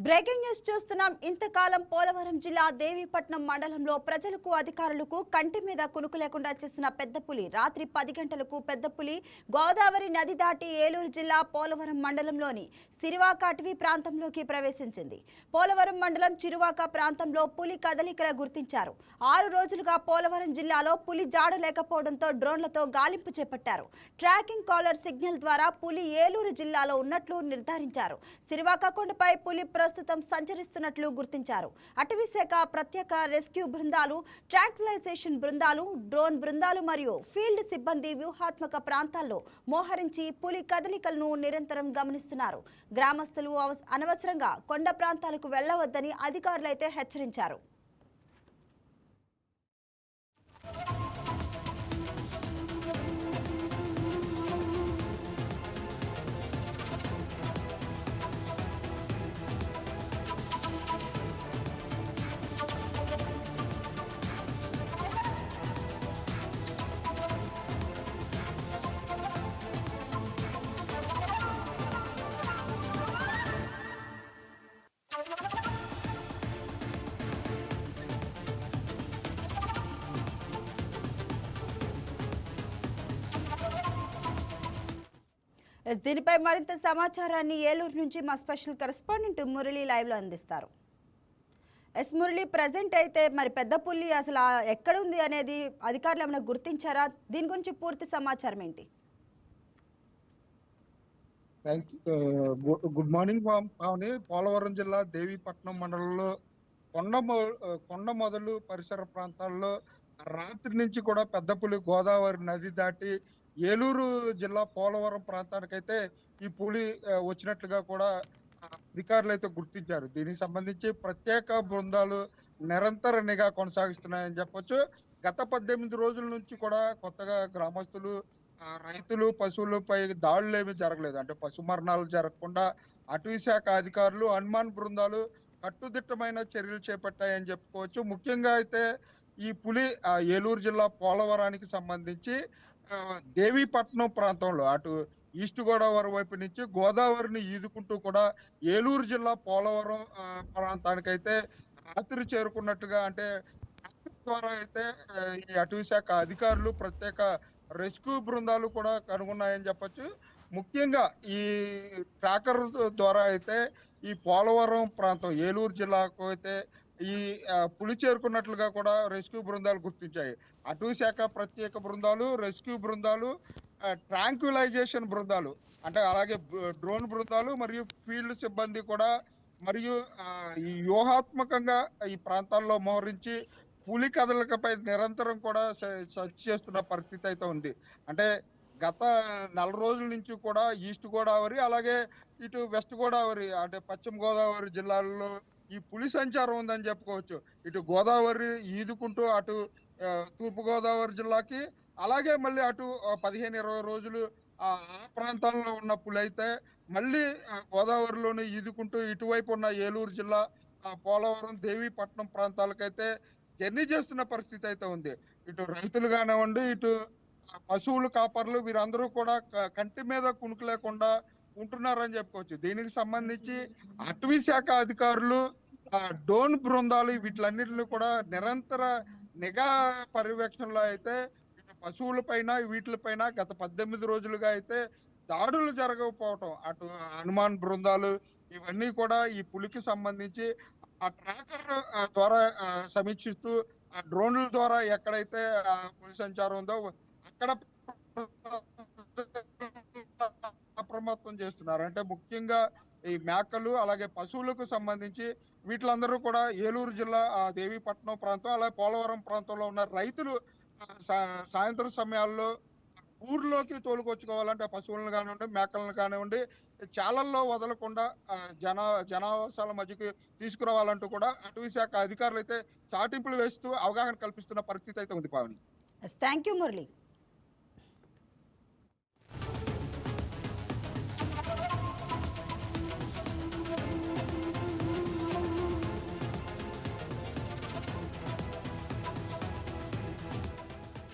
Breaking news చూస్తున్నాం. ఇంతకాలం పోలవరం జిల్లా దేవీపట్నం మండలంలో ప్రజలకు అధికారులకు కంటి మీద కునుకు లేకుండా చేసిన పెద్ద పులి రాత్రి 10 గంటలకు పెద్ద పులి గోదావరి నది దాటి ఏలూరు జిల్లా పోలవరం మండలంలోని సిరివాక అటవీ ప్రాంతంలోకి ప్రవేశించింది. పోలవరం మండలం చిరువాక ప్రాంతంలో పులి కదలికల గుర్తించారు. 6 రోజులుగా పోలవరం జిల్లాలో పులి జాడ లేకపోవడంతో డ్రోన్లతో గాలింపు చేపట్టారు. ట్రాకింగ్ కాలర్ సిగ్నల్ ద్వారా పులి ఏలూరు జిల్లాలో ఉన్నట్లు నిర్ధారించారు. సిరివాక కొండపై పులి ప్రస్తుతం సంచరిస్తున్నట్లు గుర్తించారు. అటవీ శాఖ ప్రత్యేక రెస్క్యూ బృందాలు, ట్రాంక్విలైజేషన్ బృందాలు, డ్రోన్ బృందాలు మరియు ఫీల్డ్ సిబ్బంది వ్యూహాత్మక ప్రాంతాల్లో మోహరించి పులి కదలికలను నిరంతరం గమనిస్తున్నారు. గ్రామస్తులు అనవసరంగా కొండ ప్రాంతాలకు వెళ్లవద్దని అధికారులైతే హెచ్చరించారు. దీనిపై మరింత సమాచారాన్ని ఏలూరు నుంచి మా స్పెషల్ కరెస్పాండెంట్ మురళి లైవ్ లో అందిస్తారు. మురళి, ప్రెసెంట్ అయితే మరి పెద్ద పులి అసలు ఎక్కడ ఉంది అనేది అధికారులు ఏమైనా గుర్తించారా? దీని గురించి పూర్తి సమాచారం ఏంటి? Good morning Pavani. పోలవరం జిల్లా దేవీపట్నం మండలంలో కొండ మొదలు పరిసర ప్రాంతాల్లో రాత్రి నుంచి కూడా పెద్ద పులి గోదావరి నది దాటి ఏలూరు జిల్లా పోలవరం ప్రాంతానికైతే ఈ పులి వచ్చినట్లుగా కూడా అధికారులు అయితే గుర్తించారు. దీనికి సంబంధించి ప్రత్యేక బృందాలు నిరంతర నిఘా కొనసాగిస్తున్నాయని చెప్పొచ్చు. గత 18 రోజుల నుంచి కూడా కొత్తగా గ్రామస్తులు, రైతులు, పశువులపై దాడులు ఏమీ జరగలేదు. అంటే పశు మరణాలు జరగకుండా అటవీ శాఖ అధికారులు, హనుమాన్ బృందాలు కట్టుదిట్టమైన చర్యలు చేపట్టాయని చెప్పుకోవచ్చు. ముఖ్యంగా అయితే ఈ పులి ఏలూరు జిల్లా పోలవరానికి సంబంధించి దేవీపట్నం ప్రాంతంలో అటు ఈస్ట్ గోదావరి వైపు నుంచి గోదావరిని ఈదుకుంటూ కూడా ఏలూరు జిల్లా పోలవరం ప్రాంతానికైతే రాత్రి చేరుకున్నట్టుగా, అంటే ద్వారా అయితే ఈ అటవీ శాఖ అధికారులు ప్రత్యేక రెస్క్యూ బృందాలు కూడా కనుగొన్నాయని చెప్పొచ్చు. ముఖ్యంగా ఈ ట్రాకర్ ద్వారా అయితే ఈ పోలవరం ప్రాంతం ఏలూరు జిల్లాకు అయితే ఈ పులి చేరుకున్నట్లుగా కూడా రెస్క్యూ బృందాలు గుర్తించాయి. అటవీ శాఖ ప్రత్యేక బృందాలు, రెస్క్యూ బృందాలు, ట్రాంక్విలైజేషన్ బృందాలు, అంటే అలాగే డ్రోన్ బృందాలు మరియు ఫీల్డ్ సిబ్బంది కూడా మరియు ఈ వ్యూహాత్మకంగా ఈ ప్రాంతాల్లో మోహరించి పులి కదలికపై నిరంతరం కూడా సెర్చ్ చేస్తున్న పరిస్థితి అయితే ఉంది. అంటే గత 4 రోజుల నుంచి కూడా ఈస్ట్ గోదావరి అలాగే ఇటు వెస్ట్ గోదావరి, అంటే పశ్చిమ గోదావరి జిల్లాల్లో ఈ పులి సంచారం ఉందని చెప్పుకోవచ్చు. ఇటు గోదావరి ఈదుకుంటూ అటు తూర్పు గోదావరి జిల్లాకి, అలాగే మళ్ళీ అటు 15-20 రోజులు ఆ ప్రాంతాల్లో ఉన్న పులి అయితే మళ్ళీ గోదావరిలోనే ఈదుకుంటూ ఇటువైపు ఉన్న ఏలూరు జిల్లా, పోలవరం, దేవీపట్నం ప్రాంతాలకైతే జర్నీ చేస్తున్న పరిస్థితి అయితే ఉంది. ఇటు రైతులు కానివ్వండి, ఇటు పశువులు కాపర్లు, వీరందరూ కూడా కంటి మీద కునుకు లేకుండా ఉంటున్నారని చెప్పుకోవచ్చు. దీనికి సంబంధించి అటవీ శాఖ అధికారులు, డ్రోన్ బృందాలు వీటిలన్నిటిని కూడా నిరంతర నిఘా పర్యవేక్షణలో అయితే ఇటు పశువులపైన వీటిపైన గత 18 రోజులుగా అయితే దాడులు జరగకపోవటం, అటు హనుమాన్ బృందాలు ఇవన్నీ కూడా ఈ పులికి సంబంధించి ఆ ట్రాకర్ ద్వారా సమీక్షిస్తూ ఆ డ్రోన్ల ద్వారా ఎక్కడైతే పులి సంచారం ఉందో అక్కడ అప్రమత్తం చేస్తున్నారు. అంటే ముఖ్యంగా ఈ మేకలు అలాగే పశువులకు సంబంధించి వీటిలందరూ కూడా ఏలూరు జిల్లా దేవీపట్నం ప్రాంతం అలాగే పోలవరం ప్రాంతంలో ఉన్న రైతులు సాయంత్రం సమయాల్లో ఊర్లోకి తోలుకొచ్చుకోవాలంటే పశువులను కానివ్వండి, మేకలను కానివ్వండి చాలల్లో వదలకుండా జనావాసాల మధ్యకి తీసుకురావాలంటూ కూడా అటవీ శాఖ అధికారులు అయితే చాటింపులు వేస్తూ అవగాహన కల్పిస్తున్న పరిస్థితి అయితే ఉంది. Pavani, thank you Murali.